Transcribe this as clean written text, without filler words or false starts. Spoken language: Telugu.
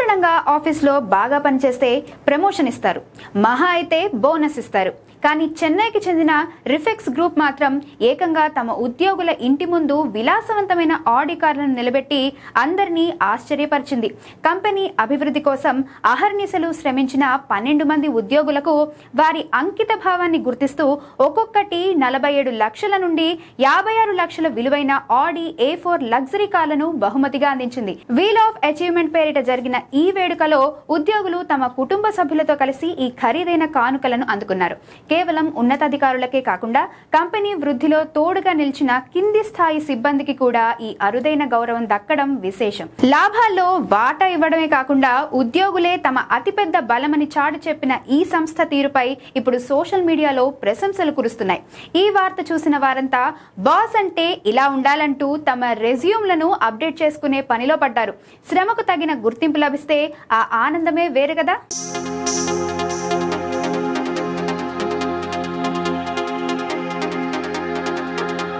సాధారణంగా ఆఫీస్లో బాగా పనిచేస్తే ప్రమోషన్ ఇస్తారు, మహా అయితే బోనస్ ఇస్తారు. కానీ చెన్నైకి చెందిన రిఫెక్స్ గ్రూప్ మాత్రం ఏకంగా తమ ఉద్యోగుల ఇంటి ముందు విలాసవంతమైన ఆడి కార్లను నిలబెట్టి అందరినీ ఆశ్చర్యపరిచింది. కంపెనీ అభివృద్ధి కోసం అహర్నిశలు శ్రమించిన 12 మంది ఉద్యోగులకు వారి అంకిత భావాన్ని గుర్తిస్తూ ఒక్కొక్కటి 47 లక్షల నుండి 56 లక్షల విలువైన ఆడి A4 లగ్జరీ కార్లను బహుమతిగా అందించింది. వీల్ ఆఫ్ అచీవ్మెంట్ పేరిట జరిగిన ఈ వేడుకలో ఉద్యోగులు తమ కుటుంబ సభ్యులతో కలిసి ఈ ఖరీదైన కానుకలను అందుకున్నారు. కేవలం ఉన్నతాధికారులకే కాకుండా కంపెనీ వృద్ధిలో తోడుగా నిలిచిన కింది స్థాయి సిబ్బందికి కూడా ఈ అరుదైన గౌరవం దక్కడం విశేషం. లాభాల్లో వాటా ఇవ్వడమే కాకుండా ఉద్యోగులే తమ అతిపెద్ద బలమని చాటు చెప్పిన ఈ సంస్థ తీరుపై ఇప్పుడు సోషల్ మీడియాలో ప్రశంసలు కురుస్తున్నాయి. ఈ వార్త చూసిన వారంతా బాస్ అంటే ఇలా ఉండాలంటూ తమ రెజ్యూమ్లను అప్డేట్ చేసుకునే పనిలో పడ్డారు. శ్రమకు తగిన గుర్తింపు లభిస్తే ఆ ఆనందమే వేరు కదా.